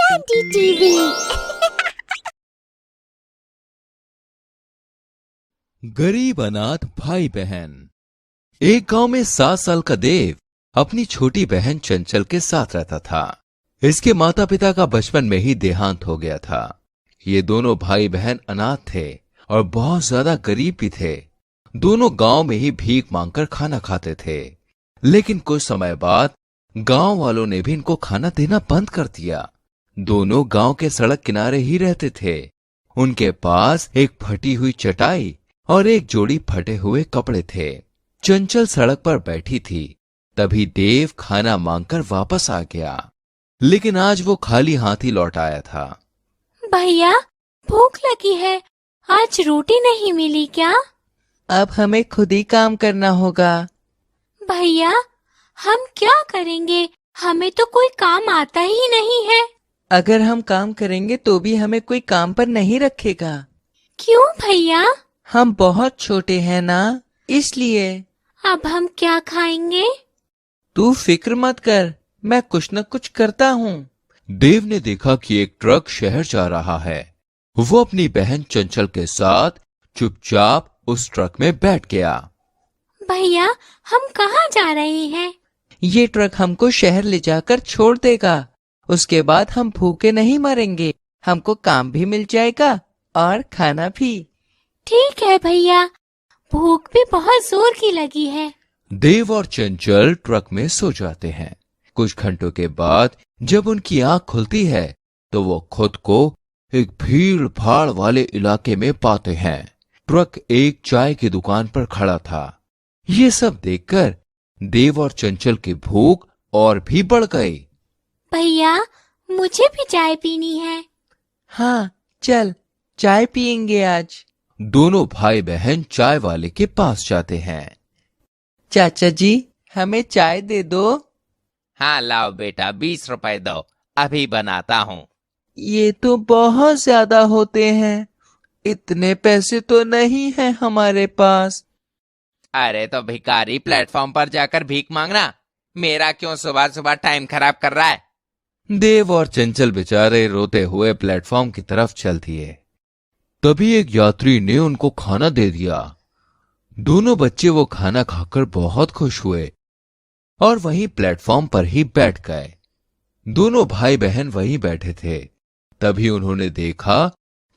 आदि टीवी। गरीब अनाथ भाई बहन। एक गांव में 7 साल का देव अपनी छोटी बहन चंचल के साथ रहता था। इसके माता पिता का बचपन में ही देहांत हो गया था। ये दोनों भाई बहन अनाथ थे और बहुत ज्यादा गरीब भी थे। दोनों गांव में ही भीख मांगकर खाना खाते थे। लेकिन कुछ समय बाद गांव वालों ने भी इनको खाना देना बंद कर दिया। दोनों गांव के सड़क किनारे ही रहते थे। उनके पास एक फटी हुई चटाई और एक जोड़ी फटे हुए कपड़े थे। चंचल सड़क पर बैठी थी। तभी देव खाना मांगकर वापस आ गया, लेकिन आज वो खाली हाथ ही लौट आया था। भैया, भूख लगी है, आज रोटी नहीं मिली क्या? अब हमें खुद ही काम करना होगा। भैया, हम क्या करेंगे? हमें तो कोई काम आता ही नहीं है। अगर हम काम करेंगे तो भी हमें कोई काम पर नहीं रखेगा। क्यों भैया? हम बहुत छोटे हैं ना, इसलिए। अब हम क्या खाएंगे? तू फिक्र मत कर, मैं कुछ न कुछ करता हूँ। देव ने देखा कि एक ट्रक शहर जा रहा है। वो अपनी बहन चंचल के साथ चुपचाप उस ट्रक में बैठ गया। भैया, हम कहाँ जा रहे हैं? ये ट्रक हमको शहर ले जाकर छोड़ देगा। उसके बाद हम भूखे नहीं मरेंगे। हमको काम भी मिल जाएगा और खाना भी। ठीक है भैया, भूख भी बहुत जोर की लगी है। देव और चंचल ट्रक में सो जाते हैं। कुछ घंटों के बाद जब उनकी आंख खुलती है तो वो खुद को एक भीड़ भाड़ वाले इलाके में पाते हैं। ट्रक एक चाय की दुकान पर खड़ा था। ये सब देखकर देव और चंचल की भूख और भी बढ़ गई। भैया, मुझे भी चाय पीनी है। हाँ, चल चाय पियेंगे आज। दोनों भाई बहन चाय वाले के पास जाते हैं। चाचा जी, हमें चाय दे दो। हाँ लाओ बेटा, 20 रुपए दो, अभी बनाता हूँ। ये तो बहुत ज्यादा होते हैं, इतने पैसे तो नहीं है हमारे पास। अरे तो भिखारी, प्लेटफॉर्म पर जाकर भीख मांगना। मेरा क्यों सुबह सुबह टाइम खराब कर रहा है? देव और चंचल बेचारे रोते हुए प्लेटफॉर्म की तरफ चल दिए। तभी एक यात्री ने उनको खाना दे दिया। दोनों बच्चे वो खाना खाकर बहुत खुश हुए और वहीं प्लेटफॉर्म पर ही बैठ गए। दोनों भाई बहन वहीं बैठे थे। तभी उन्होंने देखा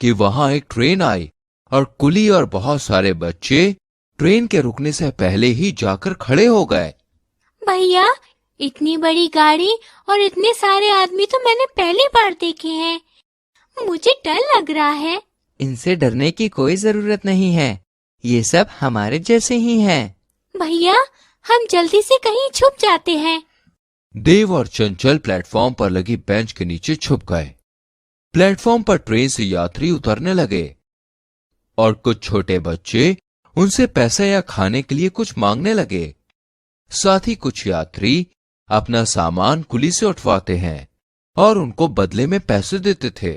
कि वहां एक ट्रेन आई और कुली और बहुत सारे बच्चे ट्रेन के रुकने से पहले ही जाकर खड़े हो गए। भैया, इतनी बड़ी गाड़ी और इतने सारे आदमी तो मैंने पहली बार देखे हैं। मुझे डर लग रहा है। इनसे डरने की कोई जरूरत नहीं है, ये सब हमारे जैसे ही हैं। भैया, हम जल्दी से कहीं छुप जाते हैं। देव और चंचल प्लेटफॉर्म पर लगी बेंच के नीचे छुप गए। प्लेटफॉर्म पर ट्रेन से यात्री उतरने लगे और कुछ छोटे बच्चे उनसे पैसा या खाने के लिए कुछ मांगने लगे। साथ ही कुछ यात्री अपना सामान कुली से उठवाते हैं और उनको बदले में पैसे देते थे।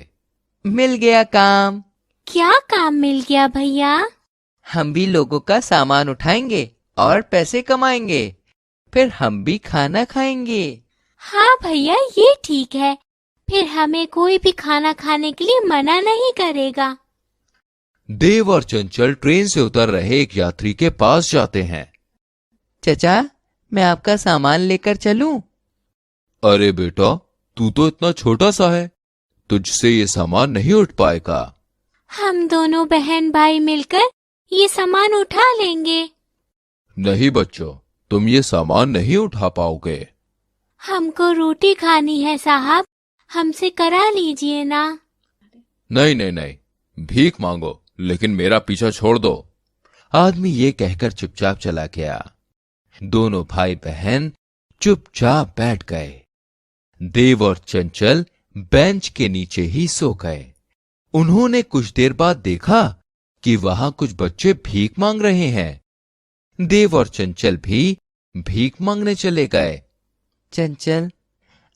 मिल गया काम। क्या काम मिल गया भैया? हम भी लोगों का सामान उठाएंगे और पैसे कमाएंगे, फिर हम भी खाना खाएंगे। हाँ भैया, ये ठीक है। फिर हमें कोई भी खाना खाने के लिए मना नहीं करेगा। देव और चंचल ट्रेन से उतर रहे एक यात्री के पास जाते हैं। चचा, मैं आपका सामान लेकर चलूं? अरे बेटा, तू तो इतना छोटा सा है, तुझसे ये सामान नहीं उठ पाएगा। हम दोनों बहन भाई मिलकर ये सामान उठा लेंगे। नहीं बच्चों, तुम ये सामान नहीं उठा पाओगे। हमको रोटी खानी है साहब, हमसे करा लीजिए ना। नहीं नहीं नहीं, भीख मांगो, लेकिन मेरा पीछा छोड़ दो। आदमी ये कहकर चुपचाप चला गया। दोनों भाई बहन चुपचाप बैठ गए। देव और चंचल बेंच के नीचे ही सो गए। उन्होंने कुछ देर बाद देखा कि वहां कुछ बच्चे भीख मांग रहे हैं। देव और चंचल भी भीख मांगने चले गए। चंचल,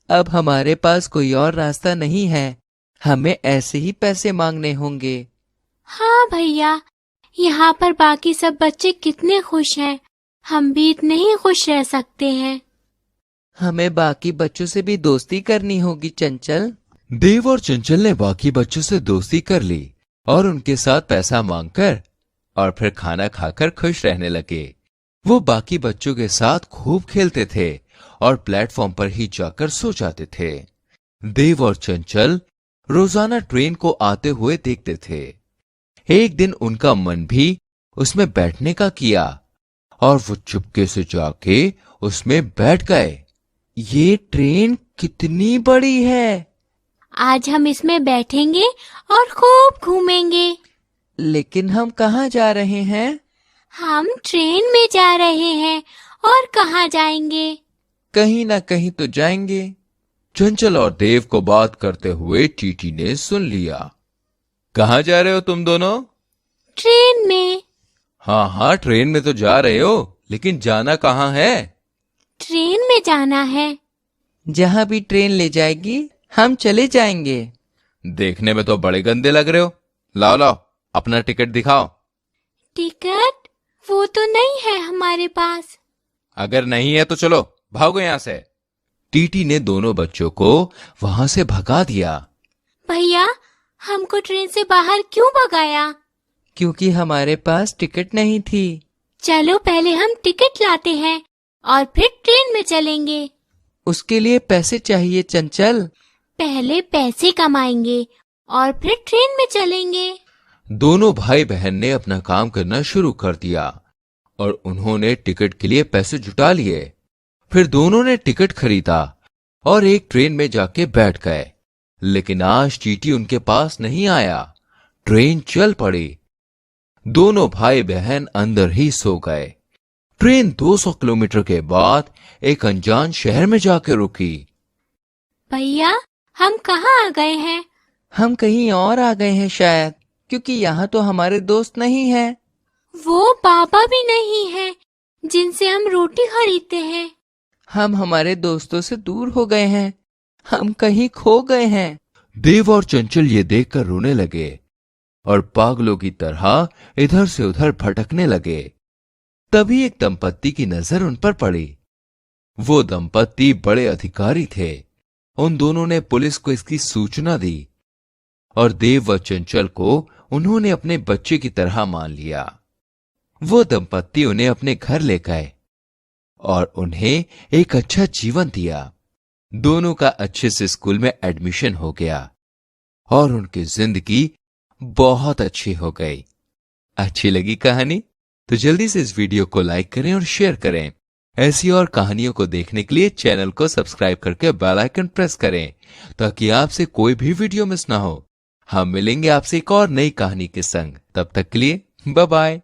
अब हमारे पास कोई और रास्ता नहीं है, हमें ऐसे ही पैसे मांगने होंगे। हाँ भैया, यहाँ पर बाकी सब बच्चे कितने खुश हैं, हम भी इतने ही खुश रह सकते हैं। हमें बाकी बच्चों से भी दोस्ती करनी होगी चंचल। देव और चंचल ने बाकी बच्चों से दोस्ती कर ली और उनके साथ पैसा मांगकर और फिर खाना खाकर खुश रहने लगे। वो बाकी बच्चों के साथ खूब खेलते थे और प्लेटफॉर्म पर ही जाकर सो जाते थे। देव और चंचल रोजाना ट्रेन को आते हुए देखते थे। एक दिन उनका मन भी उसमें बैठने का किया और वो चुपके से जाके उसमें बैठ गए। ये ट्रेन कितनी बड़ी है! आज हम इसमें बैठेंगे और खूब घूमेंगे। लेकिन हम कहाँ जा रहे हैं? हम ट्रेन में जा रहे हैं और कहाँ जाएंगे? कहीं ना कहीं तो जाएंगे। चंचल और देव को बात करते हुए टीटी ने सुन लिया। कहाँ जा रहे हो तुम दोनों? ट्रेन में। हाँ, ट्रेन में तो जा रहे हो, लेकिन जाना कहाँ है? ट्रेन में जाना है। जहाँ भी ट्रेन ले जाएगी हम चले जाएंगे। देखने में तो बड़े गंदे लग रहे हो। लाओ अपना टिकट दिखाओ। टिकट? वो तो नहीं है हमारे पास। अगर नहीं है तो चलो भागो यहाँ से। टीटी ने दोनों बच्चों को वहां से भगा दिया। भैया, हमको ट्रेन से बाहर क्यों भगाया? क्योंकि हमारे पास टिकट नहीं थी। चलो पहले हम टिकट लाते हैं और फिर ट्रेन में चलेंगे। उसके लिए पैसे चाहिए चंचल। पहले पैसे कमाएंगे और फिर ट्रेन में चलेंगे। दोनों भाई बहन ने अपना काम करना शुरू कर दिया और उन्होंने टिकट के लिए पैसे जुटा लिए। फिर दोनों ने टिकट खरीदा और एक ट्रेन में जाके बैठ गए। लेकिन आज टीटी उनके पास नहीं आया। ट्रेन चल पड़ी। दोनों भाई बहन अंदर ही सो गए। ट्रेन 200 किलोमीटर के बाद एक अनजान शहर में जाके रुकी। भैया, हम कहाँ आ गए हैं? हम कहीं और आ गए हैं शायद, क्योंकि यहाँ तो हमारे दोस्त नहीं है। वो बाबा भी नहीं है जिनसे हम रोटी खरीदते हैं। हम हमारे दोस्तों से दूर हो गए हैं। हम कहीं खो गए हैं। देव और चंचल ये देखकर रोने लगे और पागलों की तरह इधर से उधर भटकने लगे। तभी एक दंपत्ति की नजर उन पर पड़ी। वो दंपत्ति बड़े अधिकारी थे। उन दोनों ने पुलिस को इसकी सूचना दी और देव व चंचल को उन्होंने अपने बच्चे की तरह मान लिया। वो दंपत्ति उन्हें अपने घर ले गए और उन्हें एक अच्छा जीवन दिया। दोनों का अच्छे से स्कूल में एडमिशन हो गया और उनकी जिंदगी बहुत अच्छी हो गई। अच्छी लगी कहानी? तो जल्दी से इस वीडियो को लाइक करें और शेयर करें। ऐसी और कहानियों को देखने के लिए चैनल को सब्सक्राइब करके बेल आइकन प्रेस करें ताकि आपसे कोई भी वीडियो मिस ना हो। हम मिलेंगे आपसे एक और नई कहानी के संग। तब तक के लिए बाय बाय।